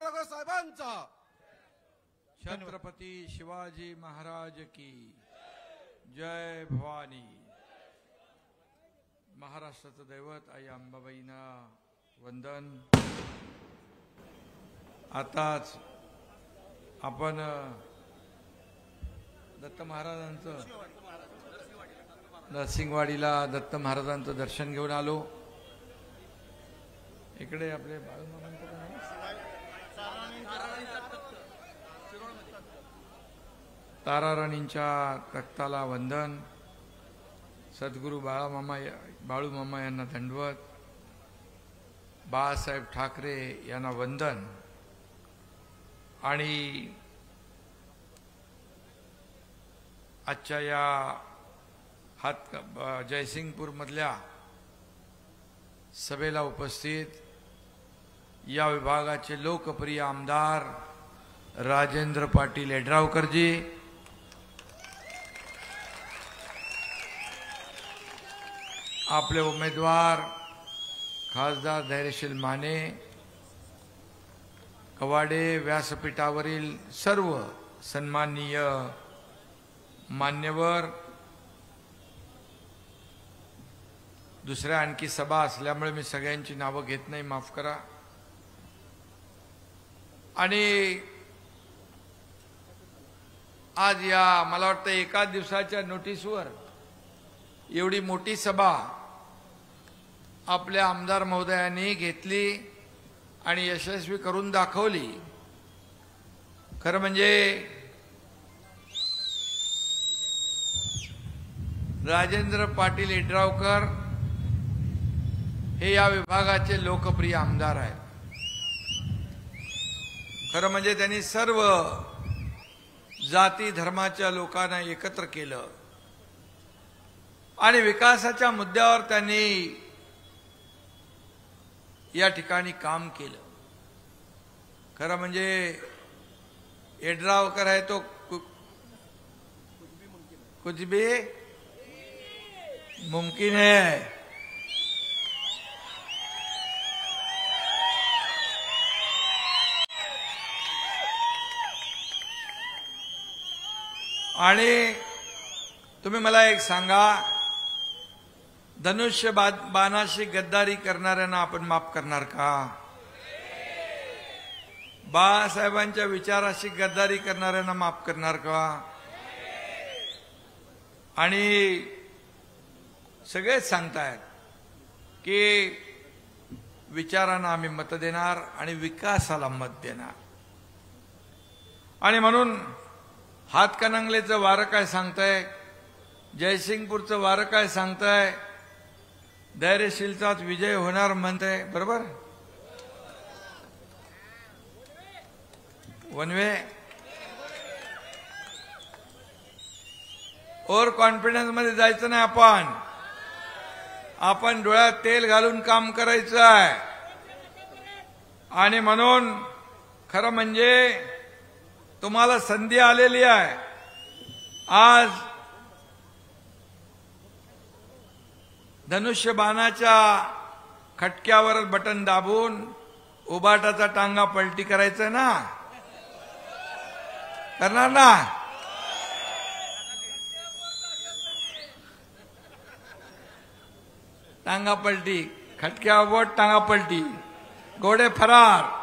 प्रगट साहेबांचा, छत्रपती शिवाजी महाराज की जय भवानी. महाराष्ट्राचं दैवत आई अंबाबाईंना वंदन. आताच आपण दत्त महाराजांचं नरसिंहवाडीला दत्त महाराजांचं दर्शन घेऊन आलो. इकडे आपले बाळूमामांचं काय नाव? ताराराणींच्या तख्ताला वंदन. सद्गुरू बाळूमामा यांना दंडवत. बाळासाहेब ठाकरे यांना वंदन. आणि आजच्या या जयसिंगपूर मधल्या सभेला उपस्थित या विभागाचे लोकप्रिय आमदार राजेंद्र पाटील यड्रावकरजी, आपले उमेदवार खासदार धैर्यशील माने, कवाडे, व्यासपीठावरील सर्व सन्माननीय मान्यवर. दुसऱ्या आणखी सभा असल्यामुळे मी सगळ्यांची नावं घेत नाही, माफ करा. आणि आज या मला वाटतं एका दिवसाच्या नोटीसवर एवढी मोठी सभा आपल्या आमदार महोदयांनी घेतली आणि यशस्वी करून दाखवली. खरं म्हणजे राजेंद्र पाटील यड्रावकर हे या विभागाचे लोकप्रिय आमदार आहेत. खरं म्हणजे त्यांनी सर्व जाती धर्माच्या लोकांना एकत्र केलं आणि विकासाच्या मुद्द्यावर त्यांनी या ठिकाणी काम केलं. खरं म्हणजे यड्रावकर आहे तो कुछ भी मुमकिन है. आणि तुम्ही मला एक सांगा, धनुष्य बाणाशी गद्दारी करणाऱ्यांना आपण माफ करणार का? बाळासाहेबांच्या विचाराशी गद्दारी करणाऱ्यांना माफ करणार का? आणि सगळेच सांगतायत की विचारांना आम्ही मत देणार आणि विकासाला मत देणार. आणि म्हणून हातकणंगलेचं वारं काय सांगतंय, जयसिंगपूरचं वारं काय सांगतंय, धैर्यशीलचाच विजय होणार म्हणतंय. बरोबर, वनवे ओव्हर कॉन्फिडन्स मध्ये जायचं नाही. आपण डोळ्यात तेल घालून काम करायचं आहे. आणि म्हणून खरं म्हणजे तुम्हाला संधी आलेली आहे. आज धनुष्य बाणाच्या खटक्यावर बटन दाबून उबाटाचा टांगा पलटी करायचं ना, करणार ना? टांगा पलटी, खटक्यावर बोट, टांगा पलटी, घोडे फरार.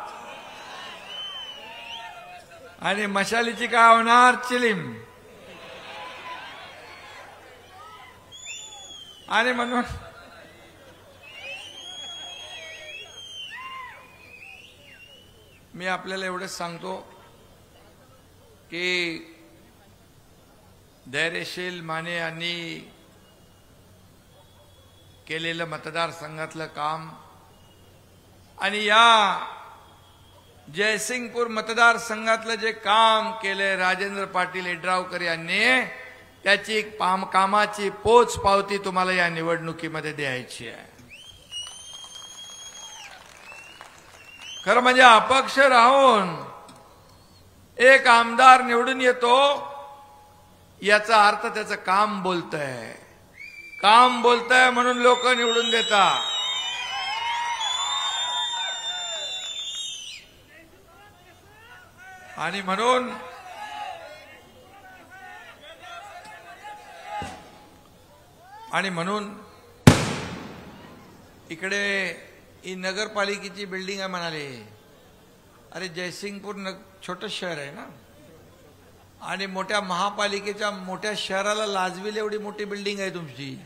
आणि मशालीची काय होणार? चिलीम. आणि म्हणून मी आपल्याला एवढंच सांगतो की धैर्यशील माने यांनी केलेलं मतदारसंघातलं काम आणि या जयसिंगपूर मतदारसंघातलं जे काम केले राजेंद्र पाटील यड्रावकर यांनी, त्याची कामाची पोच पावती तुम्हाला या निवडणुकीमध्ये द्यायची आहे. खरं म्हणजे अपक्ष राहून एक आमदार निवडून येतो याचा अर्थ त्याचं काम बोलतंय. काम बोलतंय म्हणून लोक निवडून देतात. आणि म्हणून इकडे ही नगरपालिकेची बिल्डिंग आहे म्हणाले. अरे जयसिंगपूर छोटं शहर आहे ना, आणि मोठ्या महापालिकेच्या मोठ्या शहराला लाजवेल एवढी मोठी बिल्डिंग आहे तुमची.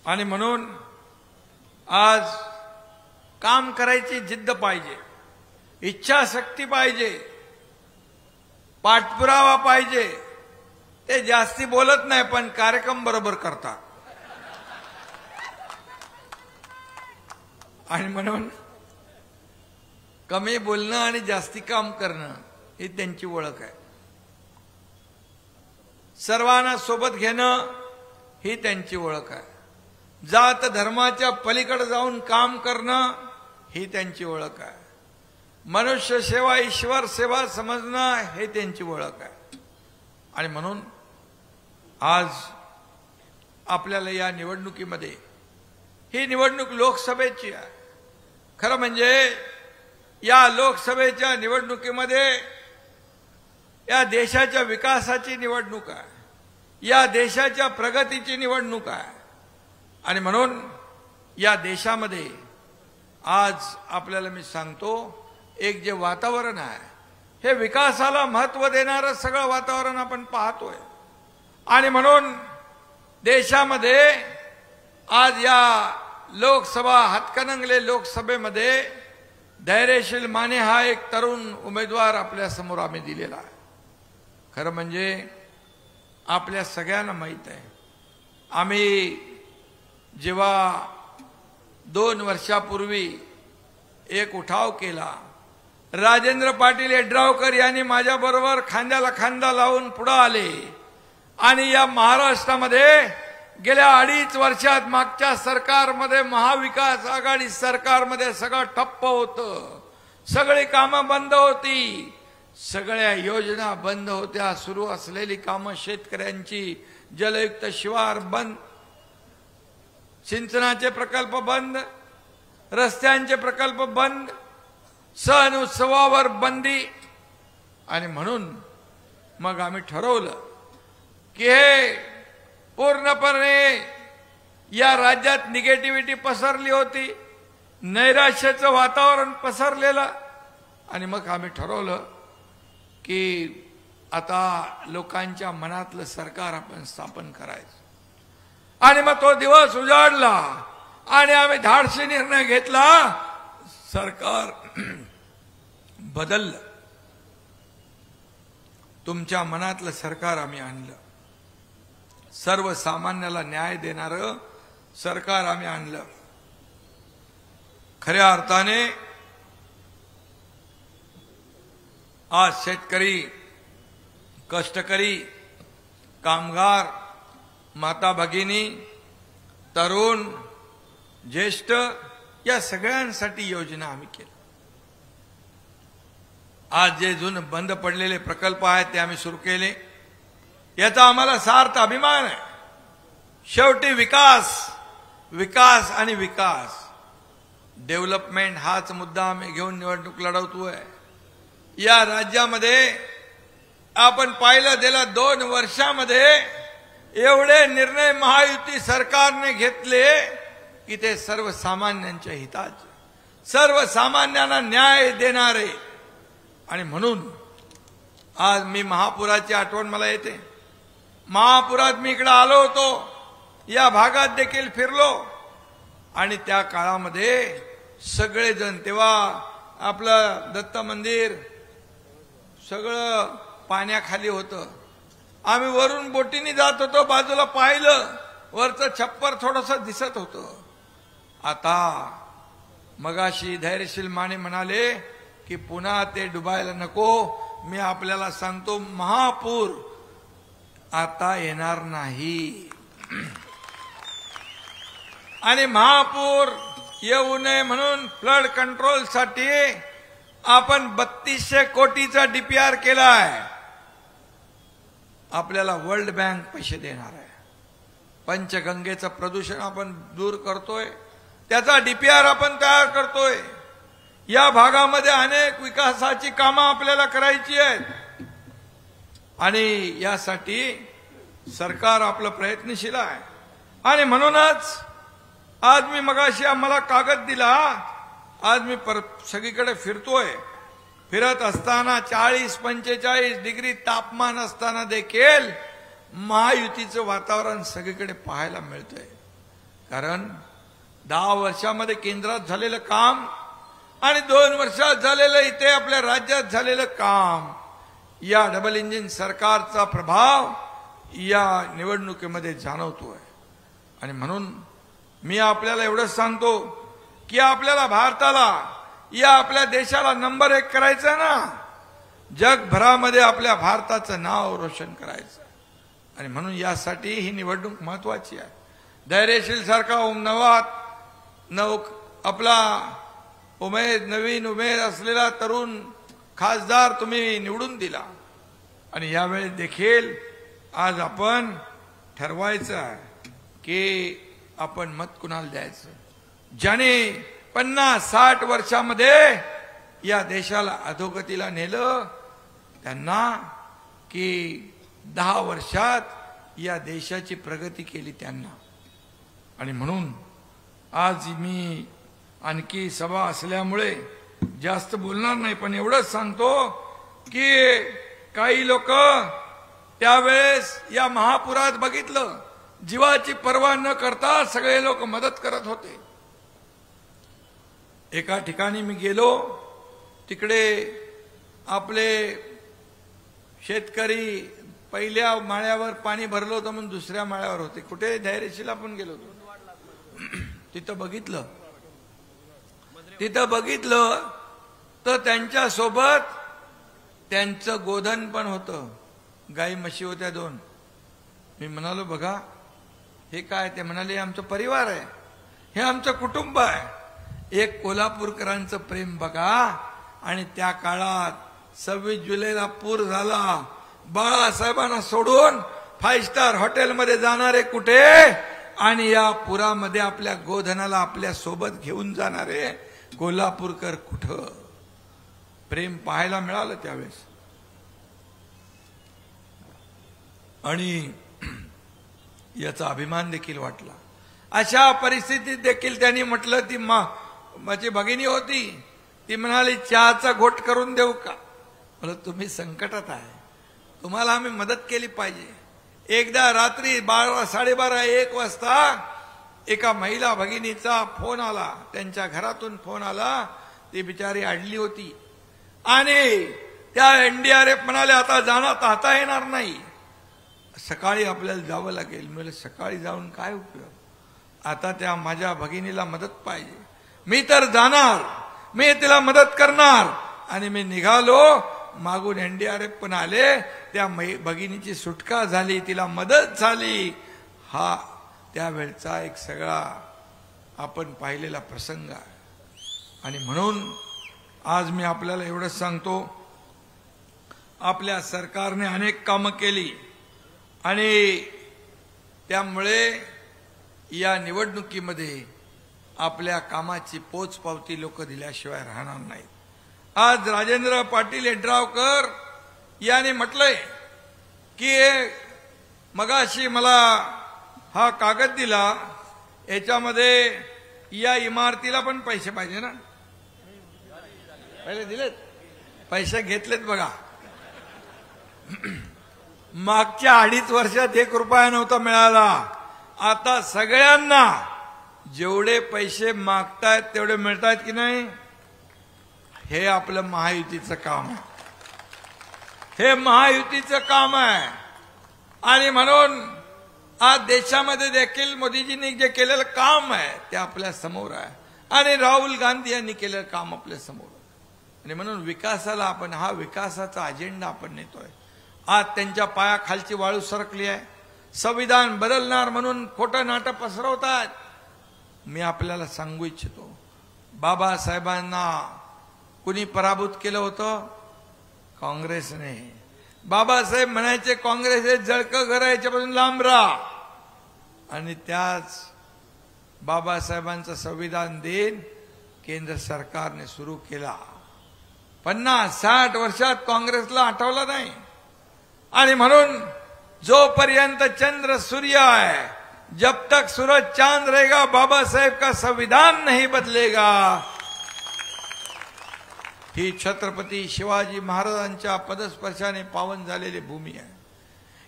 आणि म्हणून आज काम करायची जिद्द पाहिजे, इच्छाशक्ती पाहिजे, पाठपुरावा पाहिजे. ते जास्ती बोलत नाही पण कार्यक्रम बरोबर करतात. आणि म्हणून कमी बोलणं आणि जास्ती काम करणं ही त्यांची ओळख आहे. सर्वांना सोबत घेणं ही त्यांची ओळख आहे. जात धर्माच्या पलीकडे जाऊन काम करणं ही त्यांची ओळख आहे. मनुष्य सेवा ईश्वर सेवा समजणं हे त्यांची ओळख आहे. आणि म्हणून आज आपल्याला या निवडणुकीमध्ये, ही निवडणूक लोकसभेची आहे. खरं म्हणजे या लोकसभेच्या निवडणुकीमध्ये या देशाच्या विकासाची निवडणूक आहे, या देशाच्या प्रगतीची निवडणूक आहे. आणि म्हणून या देशामध्ये आज आपल्याला मी सांगतो, एक जे वातावरण आहे हे विकासाला महत्त्व देणारं सगळं वातावरण आपण पाहतोय. आणि म्हणून देशामध्ये आज या लोकसभा हातकणंगले लोकसभेमध्ये धैर्यशील माने हा एक तरुण उमेदवार आपल्या समोर आम्ही दिलेला आहे. खरं म्हणजे आपल्या सगळ्यांना माहीत आहे, आम्ही जेव्हा 2 वर्षापूर्वी एक उठाव केला, राजेंद्र पाटील यड्रावकर यांनी माझ्याबरोबर खांद्याला खांदा लावून पुढे आले. आणि या महाराष्ट्रामध्ये गेल्या 2.5 वर्षात मागच्या सरकारमध्ये, महाविकास आघाडी सरकारमध्ये सगळं ठप्प होतं, सगळी कामं बंद होती, सगळ्या योजना बंद होत्या. सुरू असलेली कामं, शेतकऱ्यांची जलयुक्त शिवार बंद, सिंचनाचे प्रकल्प बंद, रस्त्यांचे प्रकल्प बंद, सण उत्सवावर बंदी. आणि म्हणून मग आम्ही ठरवलं की हे पूर्णपणे या राज्यात निगेटिव्हिटी पसरली होती, नैराश्याचं वातावरण पसरलेलं. आणि मग आम्ही ठरवलं की आता लोकांच्या मनातलं सरकार आपण स्थापन करायचं. आणि मग तो दिवस उजाडला आणि आम्ही धाडसी निर्णय घेतला, सरकार बदललं. तुमच्या मनातलं सरकार आम्ही आणलं, सर्वसामान्याला न्याय देणारं सरकार आम्ही आणलं. खऱ्या अर्थाने आज शेतकरी, कष्टकरी, कामगार, माता भगिनी, तरुण, ज्येष्ठ या सगळ्यांसाठी योजना आम्ही केल्या. आज जे जुने बंद पडलेले प्रकल्प आहेत ते आम्ही सुरू केले, याचा आम्हाला सार्थ अभिमान आहे. शेवटी विकास, विकास आणि विकास, डेव्हलपमेंट हाच मुद्दा आम्ही घेऊन निवडणूक लढवतोय. या राज्यामध्ये आपण पाहिलं, गेल्या 2 वर्षामध्ये एवढे निर्णय महायुती सरकारने घेतले की ते सर्वसामान्यांच्या हिताचे, सर्वसामान्यांना न्याय देणारे. आणि म्हणून आज मी महापुराची आठवण मला येते. महापुरात मी इकडे आलो होतो, या भागात देखील फिरलो. आणि त्या काळामध्ये सगळेजण, तेव्हा आपलं दत्त मंदिर सगळं पाण्याखाली होतं. आम्ही वरून बोटीने जात होतो, बाजूला पाहिलं, वरचं छप्पर थोडंसं दिसत होतं. आता मगाशी धैर्यशील माने म्हणाले की पुन्हा ते डुबायला नको. मी आपल्याला सांगतो, महापूर आता येणार नाही. आणि महापूर येऊ नये म्हणून फ्लड कंट्रोलसाठी आपण 3200 कोटीचा डीपीआर केला आहे. आपल्याला वर्ल्ड बँक पैसे देणार आहे. पंचगंगेचं प्रदूषण आपण दूर करतोय, त्याचा डीपीआर आपण तयार करतोय। या भागामध्ये अनेक विकासाची कामं आपल्याला करायची आहेत आणि यासाठी सरकार आपलं प्रयत्नशील आहे। आणि म्हणूनच आज मी मगाशी मला कागद दिला, आज मी सगळीकडे फिरतोय। फिरत असताना 40-45 डिग्री तापमान असताना देखील महायुतीचं वातावरण सगळीकडे पाहायला मिळतंय। कारण 10 वर्षामध्ये केंद्रात झालेलं काम आणि 2 वर्षात झालेलं इथे आपल्या राज्यात झालेलं काम, या डबल इंजिन सरकारचा प्रभाव या निवडणुकीमध्ये जाणवतोय। आणि म्हणून मी आपल्याला एवढंच सांगतो की आपल्याला भारताला, या आपल्या देशाला नंबर 1 करायचं ना, जगभरामध्ये आपल्या भारताचं नाव रोशन करायचं। आणि म्हणून यासाठी ही निवडणूक महत्वाची आहे। धैर्यशील सारखा आपला नवीन उमेद असलेला तरुण खासदार तुम्ही निवडून दिला आणि यावेळी देखील आज आपण ठरवायचं आहे की आपण मत कुणाला द्यायचं, ज्याने 50-60 वर्षामध्ये या देशाला अधोगतीला नेलं, त्यांना की 10 वर्षात या देशाची प्रगती केली त्यांना। आणि म्हणून आज मी आणखी सभा असल्यामुळे जास्त बोलणार नाही, पण एवढंच सांगतो की काही लोक त्यावेळेस या महापुरात बघितलं, जीवाची पर्वा न करता सगळे लोक मदत करत होते। एका ठिकाणी मी गेलो, तिकडे आपले शेतकरी पहिल्या माळ्यावर पाणी भरलं होतं म्हणून दुसऱ्या माळ्यावर होते। कुठे धैर्यशील आपण गेलो होतो, तिथं बघितलं तर त्यांच्या सोबत त्यांचं गोधन पण होतं, गाई म्हशी होत्या 2। मी म्हणालो बघा हे काय, ते म्हणाले आमचा परिवार आहे, हे आमचं कुटुंब आहे। एक कोल्हापूरकरांचं प्रेम बघा। आणि त्या काळात 26 जुलैला पूर झाला, बाळासाहेबांना सोडून 5 स्टार हॉटेलमध्ये जाणारे कुठे, आणि या पुरामध्ये आपल्या गोधनाला आपल्या सोबत घेऊन जाणारे कोल्हापूरकर कुठं, प्रेम पाहायला मिळालं त्यावेळेस। आणि याचा अभिमान देखील वाटला। अशा परिस्थितीत देखील त्यांनी म्हटलं, ती माझी भगिनी होती, ती म्हणाली चहाचा घोट करून देऊ का? म्हणलं तुम्ही संकटात आहे, तुम्हाला आम्ही मदत केली पाहिजे। एकदा रात्री 12-12:30-1 वाजता एका महिला भगिनीचा फोन आला, त्यांच्या घरातून फोन आला, ती बिचारी अडली होती आणि त्या एनडीआरएफ म्हणाले आता आता येणार नाही, सकाळी आपल्याला जावं लागेल। म्हणजे सकाळी जाऊन काय उपयोग, आता त्या माझ्या भगिनीला मदत पाहिजे, मी तर जाणार, मी तिला मदत करणार। आणि मी निघालो, मागून एनडीआरएफ पण आले, त्या भगिनीची सुटका झाली, तिला मदत झाली। हा त्यावेळचा एक सगळा आपण पाहिलेला प्रसंग आहे। आणि म्हणून आज मी आपल्याला एवढंच सांगतो, आपल्या सरकारने अनेक कामं केली आणि त्यामुळे या निवडणुकीमध्ये आपल्या कामाची पोचपावती लोक दिल्याशिवाय राहणार नाहीत। आज राजेंद्र पाटील यड्रावकर यांनी म्हटलंय की मगाशी मला हा कागद दिला, याच्यामध्ये या इमारतीला पण पैसे पाहिजे ना, पहिले दिलेत, पैसे घेतलेत बघा। मागच्या 2.5 वर्षात 1 रुपया नव्हता मिळाला, आता सगळ्यांना जेवढे पैसे मागतायत तेवढे मिळतायत की नाही, हे आपलं महायुतीचं काम आहे, हे महायुतीचं काम आहे। आणि म्हणून आज देशामध्ये देखील मोदीजींनी जे केलेलं काम आहे ते आपल्या समोर आहे आणि राहुल गांधी यांनी केलेलं काम आपल्या समोर आहे। आणि म्हणून विकासाला आपण, हा विकासाचा अजेंडा आपण नेतोय। आज त्यांच्या पायाखालची वाळू सरकली आहे, संविधान बदलणार म्हणून खोटं नाटक पसरवतात। मी आपल्याला सांगू इच्छितो, बाबासाहेबांना कुणी पराभूत केलं होतं? काँग्रेसने। बाबासाहेब म्हणायचे काँग्रेस हे जळकं घर आहे, याच्यापासून लांब राहा। आणि त्याच बाबासाहेबांचं संविधान दिन केंद्र सरकारने सुरू केला. 50-60 वर्षात काँग्रेसला आठवला नाही. आणि म्हणून जोपर्यंत चंद्र सूर्य है, जब तक सूरज चांद रहेगा, बाबा साहेब का संविधान नहीं बदलेगा. ही छत्रपती शिवाजी महाराजांच्या पदस्पर्शाने पावन झालेली भूमी आहे.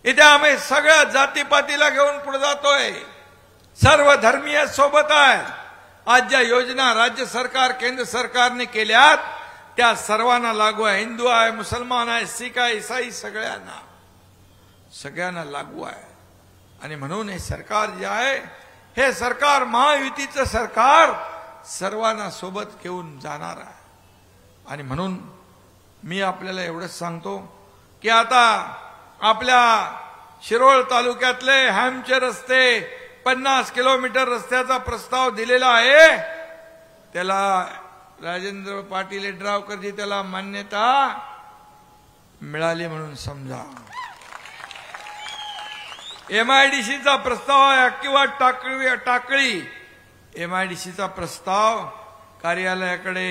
इथे आम्ही सगळ्या जातीपातीला घेऊन पुढे जातोय. सर्व धर्मीय सोबत आहेत. आज ज्या योजना राज्य सरकार केंद्र सरकारने केल्यात त्या सर्वांना लागू आहे. हिंदू आहे, मुसलमान आहे, सिख आहे, ईसाई, सगळ्यांना लागू आहे. आणि म्हणून हे सरकार जे आहे, हे सरकार महायुतीचं सरकार सर्वांना सोबत घेऊन जाणार आहे. आणि म्हणून मी आपल्याला एवढंच सांगतो की आता आपल्या शिरोळ तालुक्यातले हॅमचे रस्ते 50 किलोमीटर रस्त्याचा प्रस्ताव दिलेला आहे. त्याला राजेंद्र पाटील यड्रावकरजी त्याला मान्यता मिळाली म्हणून समजा. MIDCचा प्रस्ताव आहे किंवा टाकळी MIDCचा प्रस्ताव कार्यालयाकडे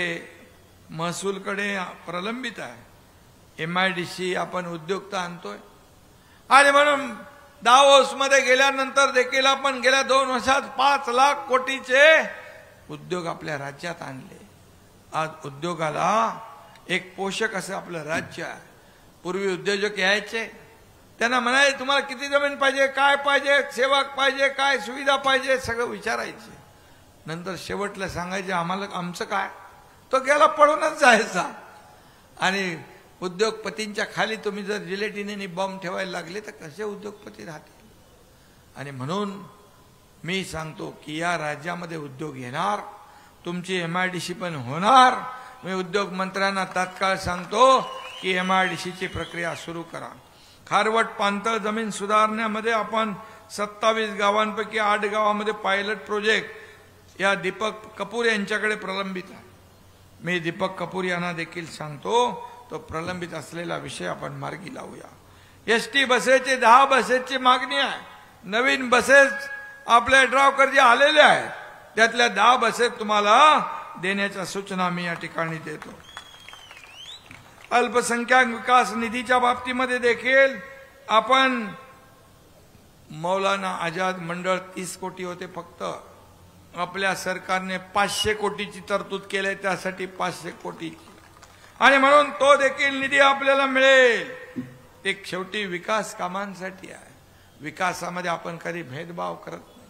महसूलकडे प्रलंबित आहे. MIDC आपण उद्योगता आणतोय. आणि म्हणून दावोस मध्ये गेल्यानंतर देखील आपण गेल्या 2 वर्षात 5 लाख कोटीचे उद्योग आपल्या राज्यात आणले. आज उद्योगाला एक पोषक असं आपलं राज्य आहे. पूर्वी उद्योजक यायचे, त्यांना म्हणायचे तुम्हाला किती जमीन पाहिजे, काय पाहिजे, सेवक पाहिजे, काय सुविधा पाहिजे, सगळं विचारायचे. नंतर शेवटला सांगायचे आम्हाला आमचं काय. तो गेला पळूनच जायचा. आणि उद्योगपतींच्या खाली तुम्ही जर जिलेटिनीने बॉम्ब ठेवायला लागले तर कसे उद्योगपती राहतील. आणि म्हणून मी सांगतो की या राज्यामध्ये उद्योग येणार, तुमची MIDC पण होणार. मी उद्योग मंत्र्यांना तात्काळ सांगतो की MIDCची प्रक्रिया सुरू करा. खारवट पाणथळ जमीन सुधारण्यामध्ये आपण 27 गावांपैकी 8 गावांमध्ये पायलट प्रोजेक्ट या दीपक कपूर यांच्याकडे प्रलंबित आहे. मी दीपक कपूर यांना देखील सांगतो तो प्रलंबित असलेला विषय आपण मार्गी लावूया. ST बसेसची 10 बसेसची मागणी आहे. नवीन बसेस आपल्या यड्रावकरजी आलेले आहेत. त्यातल्या 10 बसेस तुम्हाला देण्याच्या सूचना मी या ठिकाणी देतो. अल्पसंख्याक विकास निधीच्या बाबतीमध्ये देखील आपण मौलाना आझाद मंडळ 30 कोटी होते फक्त. आपल्या सरकारने 500 कोटीची तरतूद केली, त्यासाठी 500 कोटी. आणि म्हणून तो देखील निधी आपल्याला मिळेल. एक शेवटी विकास कामांसाठी आहे. विकासामध्ये आपण कधी भेदभाव करत नाही.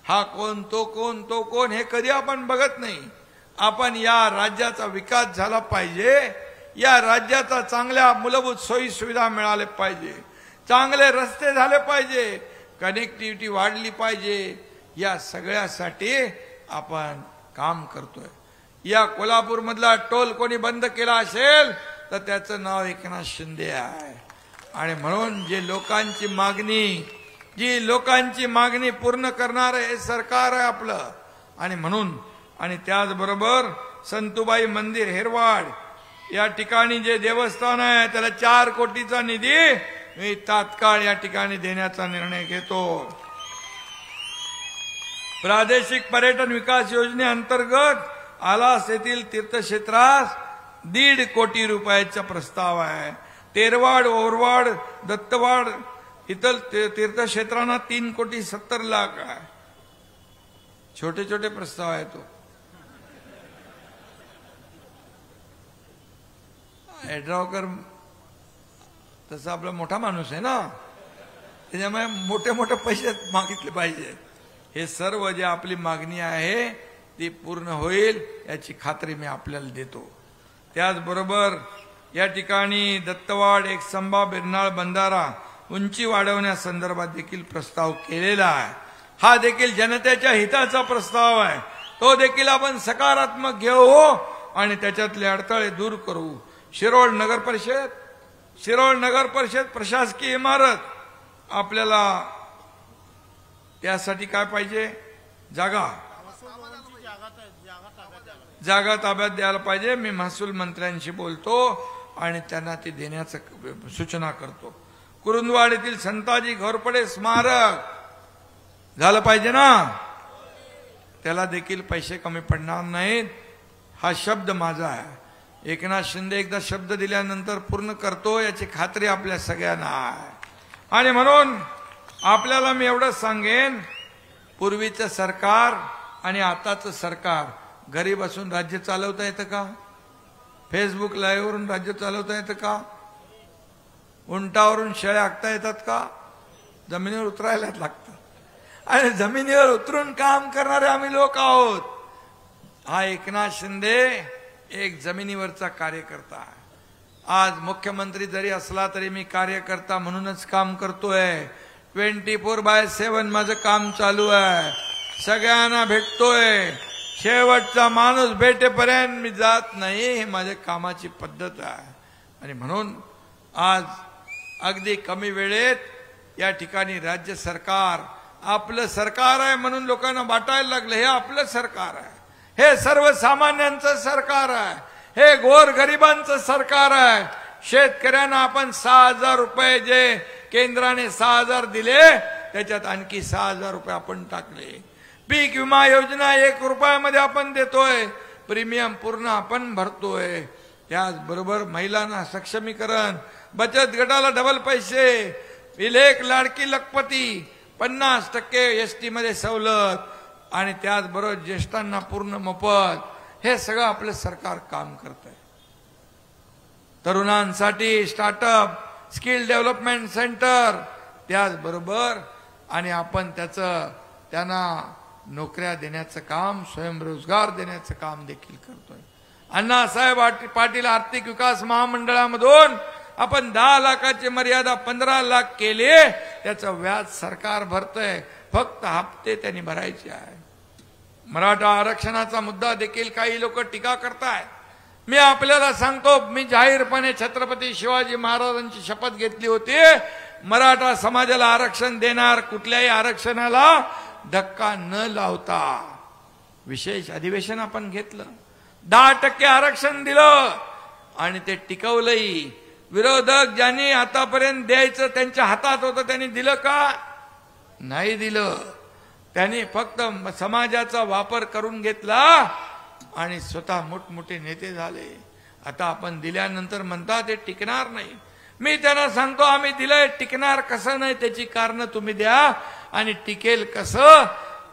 हा कोण तो कोण तो कोण हे कधी आपण बघत नाही. आपण या राज्याचा विकास झाला पाहिजे. या राज्याचा चांगल्या मूलभूत सोयी सुविधा मिळाले पाहिजे. चांगले रस्ते झाले पाहिजे. कनेक्टिव्हिटी वाढली पाहिजे. या सगळ्यासाठी आपण काम करतोय. या कोल्हापूर मधला टोल कोणी बंद केला असेल तर त्याचं नाव एकनाथ शिंदे आहे. आणि म्हणून जी लोकांची मागणी पूर्ण करणार हे सरकार आहे आपलं. आणि म्हणून आणि त्याचबरोबर संतुबाई मंदिर हेरवाड या ठिकाणी जे देवस्थान आहे त्याला 4 कोटीचा निधी मी तात्काळ या ठिकाणी देण्याचा निर्णय घेतो. प्रादेशिक पर्यटन विकास योजनेअंतर्गत आलास येथील तीर्थक्षेत्रास 1.5 कोटी रुपयाचा प्रस्ताव आहे. तेरवाड, ओरवाड, दत्तवाड इतर तीर्थक्षेत्रांना 3,70,00,000 आहे. छोटे छोटे प्रस्ताव आहे. तो यड्रावकर तसा आपला मोठा माणूस आहे ना, त्याच्यामुळे मोठे मोठे पैसे मागितले पाहिजे. हे सर्व जे आपली मागणी आहे ती पूर्ण होईल याची खात्री मी आपल्याला देतो. त्याचबरोबर या ठिकाणी दत्तवाड, एकसंबा, बिरनाळ बंधारा उंची वाढवण्यासंदर्भात देखील प्रस्ताव केलेला आहे. हा देखील जनतेच्या हिताचा प्रस्ताव आहे. तो देखील आपण सकारात्मक घेऊ आणि त्याच्यातले अडथळे दूर करू. शिरोळ नगर परिषद प्रशासकीय इमारत आपल्याला त्यासाठी काय पाहिजे, जागा ताब्यात द्यायला पाहिजे. मी महसूल मंत्र्यांशी बोलतो आणि त्यांना ते देण्याचं सूचना करतो. कुरुंदवाड येथील संताजी घोरपडे स्मारक झालं पाहिजे ना. त्याला देखील पैसे कमी पडणार नाहीत. हा शब्द माझा आहे. एकनाथ शिंदे एकदा शब्द दिल्यानंतर पूर्ण करतो याची खात्री आपल्या सगळ्यांना आहे. आणि म्हणून आपल्याला मी एवढं सांगेन, पूर्वीचं सरकार आणि आताचं सरकार, घरी बसून राज्य चालवता येतं का? फेसबुक लाईव्ह वरून राज्य चालवता येतं का? उंटावरून शेळ्या हाकता येतात का? जमिनीवर उतरायला लागतं. आणि जमिनीवर उतरून काम करणारे आम्ही लोक आहोत. हा एकनाथ शिंदे एक जमिनीवरचा कार्यकर्ता आहे. आज मुख्यमंत्री जरी असला तरी मी कार्यकर्ता म्हणूनच काम करतोय. 24/7 माझं काम चालू आहे. सगळ्यांना भेटतोय. शेवटचा माणूस भेटेपर्यंत मी जात नाही. ही माझ्या कामाची पद्धत आहे. आणि म्हणून आज अगदी कमी वेळेत या ठिकाणी राज्य सरकार आपलं सरकार आहे म्हणून लोकांना वाटायला लागलं हे आपलं सरकार आहे, हे सर्वसामान्यांचं सरकार आहे, हे गोरगरिबांचं सरकार आहे. शेतकऱ्यांना आपण 6,000 रुपये जे केंद्राने 6,000 दिले त्याच्यात आणखी 6,000 रुपये आपण टाकले. पीक विमा योजना 1 रुपयामध्ये आपण देतोय. प्रीमियम पूर्ण आपण भरतोय. त्याचबरोबर महिलांना सक्षमीकरण, बचत गटाला डबल पैसे, विलेख लाडकी लखपती, 50% एसटी मध्ये सवलत आणि त्याचबरोबर ज्येष्ठांना पूर्ण मोफत. हे सगळं आपलं सरकार काम करत आहे. तरुणांसाठी स्टार्टअप, स्किल डेव्हलपमेंट सेंटर, त्याचबरोबर आणि आपण त्यांना नोकऱ्या देण्याचं काम, स्वयंरोजगार देण्याचं काम देखील करतोय. अण्णासाहेब पाटील आर्थिक विकास महामंडळामधून आपण 10 लाखाची मर्यादा 15 लाख केले. त्याचं व्याज सरकार भरतंय, फक्त हप्ते त्यांनी भरायचे आहे. मराठा आरक्षणाचा मुद्दा देखील काही लोक टीका करतायत. मी आपल्याला सांगतो, मी जाहीरपणे छत्रपती शिवाजी महाराजांची शपथ घेतली होती, मराठा समाजाला आरक्षण देणार, कुठल्याही आरक्षणाला धक्का न लावता. विशेष अधिवेशन आपण घेतलं, 10% आरक्षण दिलं आणि ते टिकवलंही. विरोधक ज्यांनी आतापर्यंत द्यायचं त्यांच्या हातात होतं त्यांनी दिलं का? नाही दिलं. त्यांनी फक्त समाजाचा वापर करून घेतला आणि स्वतः मोठमोठे नेते झाले. आता आपण दिल्यानंतर म्हणतात ते टिकणार नाही. मी त्यांना सांगतो, आम्ही दिलंय, टिकणार कसं नाही त्याची कारण तुम्ही द्या आणि टिकेल कसं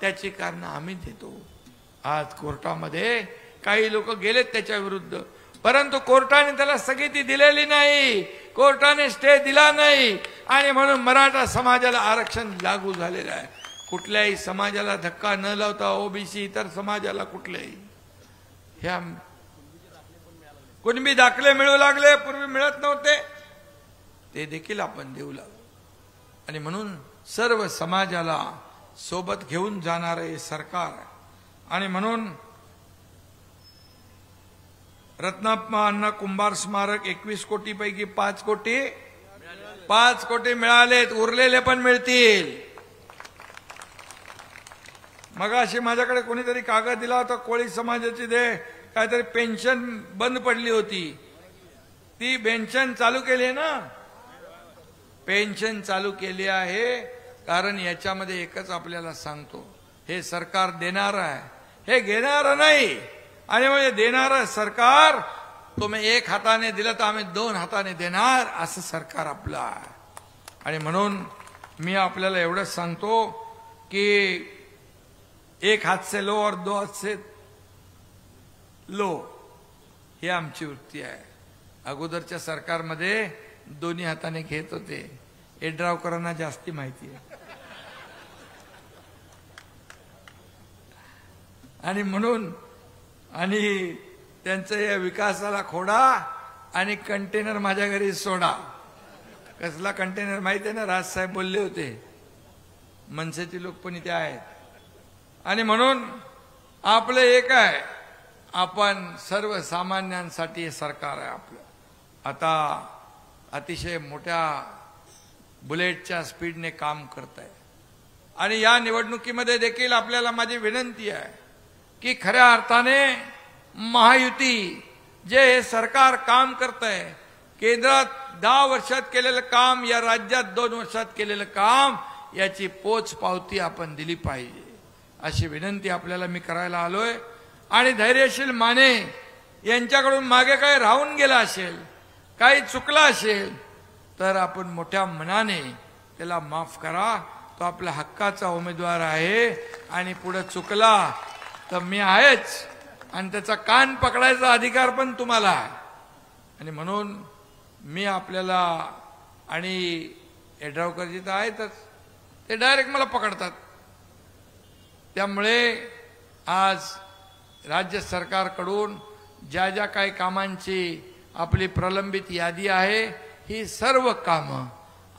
त्याची कारण आम्ही देतो. आज कोर्टामध्ये काही लोक गेलेत त्याच्या विरुद्ध, परंतु कोर्टाने त्याला स्थगिती दिलेली नाही, कोर्टाने स्टे दिला नाही आणि म्हणून मराठा समाजाला आरक्षण लागू झालेलं आहे. कुठल्याही समाजाला धक्का न लावता, ओबीसी इतर समाजाला कुठल्याही. ह्या कुणबी दाखले मिळू लागले, पूर्वी मिळत नव्हते, ते देखील आपण देऊ लागलो. आणि म्हणून सर्व समाजाला सोबत घेऊन जाणारे हे सरकार आहे. आणि म्हणून रत्नाप्पा अण्णा कुंभार स्मारक 21 कोटीपैकी 5 कोटी मिळालेत, उरलेले पण मिळतील. मगाशी माझ्याकडे कोणीतरी कागद दिला होता, कोळी समाजाची दे काहीतरी पेन्शन बंद पडली होती, ती पेन्शन चालू केली आहे ना. पेन्शन चालू केली आहे कारण याच्यामध्ये एकच आपल्याला सांगतो, हे सरकार देणार आहे, हे घेणार नाही. आणि म्हणजे देणारं सरकार, तुम्ही 1 हाताने दिलं तर आम्ही 2 हाताने देणार, असं सरकार आपलं आहे. आणि म्हणून मी आपल्याला एवढंच सांगतो की 1 हात से लो और 2 हात से लो, ही आमची वृत्ती आहे. अगोदरच्या सरकारमध्ये 2 हाताने घेत होते, येड्रावकरांना जास्ती माहिती आहे. आणि म्हणून आणि त्यांचं या विकासाला खोडा आणि कंटेनर माझ्या घरी सोडा. कसला कंटेनर माहिती आहे ना, राजसाहेब बोलले होते, मनसेचे लोक पण इथे आहेत. आणि म्हणून आपलं एक आहे, आपण सर्वसामान्यांसाठी हे सरकार आहे आपलं. आता अतिशय मोठ्या बुलेटच्या स्पीडने काम करत आहे. आणि या निवडणुकीमध्ये देखील आपल्याला माझी विनंती आहे की खऱ्या अर्थाने महायुती जे हे सरकार काम करत आहे, केंद्रात 10 वर्षात केलेलं काम, या राज्यात 2 वर्षात केलेलं काम, याची पोच पावती आपण दिली पाहिजे. अशी विनंती आपल्याला मी करायला आलोय। आणि धैर्यशील माने यांच्याकडून मागे काही राहून गेला असेल, काही चुकला असेल तर आपण मोठ्या मनाने त्याला माफ करा। तो आपल्या हक्काचा उमेदवार आहे आणि पुढे चुकला तर मी आहेच आणि त्याचा कान पकडायचा अधिकार पण तुम्हाला आहे। आणि म्हणून मी आपल्याला, आणि येड्रावकरजी तर आहेतच, ते डायरेक्ट मला पकडतात। त्यामुळे आज राज्य सरकारकडून ज्या ज्या काही कामांची आपली प्रलंबित यादी आहे ही सर्व कामं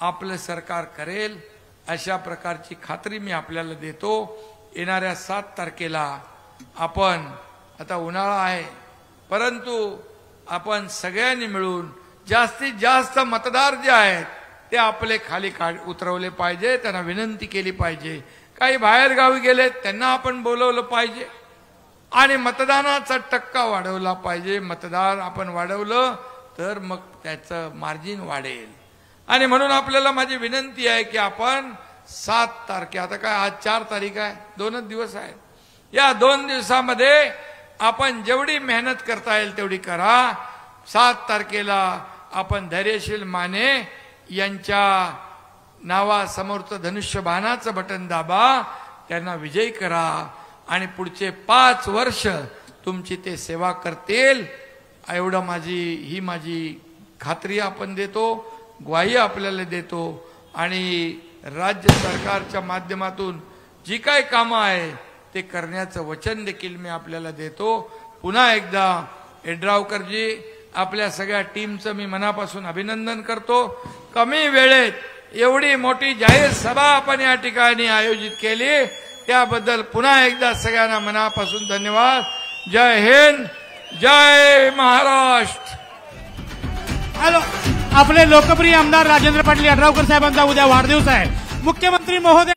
आपलं सरकार करेल अशा प्रकारची खात्री मी आपल्याला देतो। येणाऱ्या 7 तारखेला आपण, आता उन्हाळा आहे परंतु आपण सगळ्यांनी मिळून जास्तीत जास्त मतदार जे आहेत ते आपले खाली उतरवले पाहिजे, त्यांना विनंती केली पाहिजे। काही बाहेर गावी गेलेत त्यांना आपण बोलवलं पाहिजे आणि मतदानाचा टक्का वाढवला पाहिजे। मतदार आपण वाढवलं तर मग त्याचं मार्जिन वाढेल। आणि म्हणून आपल्याला माझी विनंती आहे की आपण 7 तारखे, आता काय आज 4 तारीख आहे, 2च दिवस आहेत, या 2 दिवसामध्ये आपण जेवढी मेहनत करता येईल तेवढी करा। 7 तारखेला आपण धैर्यशील माने यांच्या नावासमोरचं धनुष्यबाणाचं बटन दाबा, त्यांना विजयी करा आणि पुढचे 5 वर्ष तुमची ते सेवा करतील एवढं माझी खात्री आपण देतो, ग्वाही आपल्याला देतो। आणि राज्य सरकारच्या माध्यमातून जी काही कामं आहे ते करण्याचं वचन देखील मी आपल्याला देतो। पुन्हा एकदा येड्रावकरजी, आपल्या सगळ्या टीमचं मी मनापासून अभिनंदन करतो। कमी वेळेत एवढी मोठी जाहीर सभा आपण या ठिकाणी आयोजित केली त्याबद्दल पुन्हा एकदा सगळ्यांना मनापासून धन्यवाद। जय हिंद, जय महाराष्ट्र। हॅलो, आपले लोकप्रिय आमदार राजेंद्र पाटील यड्रावकर साहेबांचा उद्या वाढदिवस आहे। मुख्यमंत्री महोदय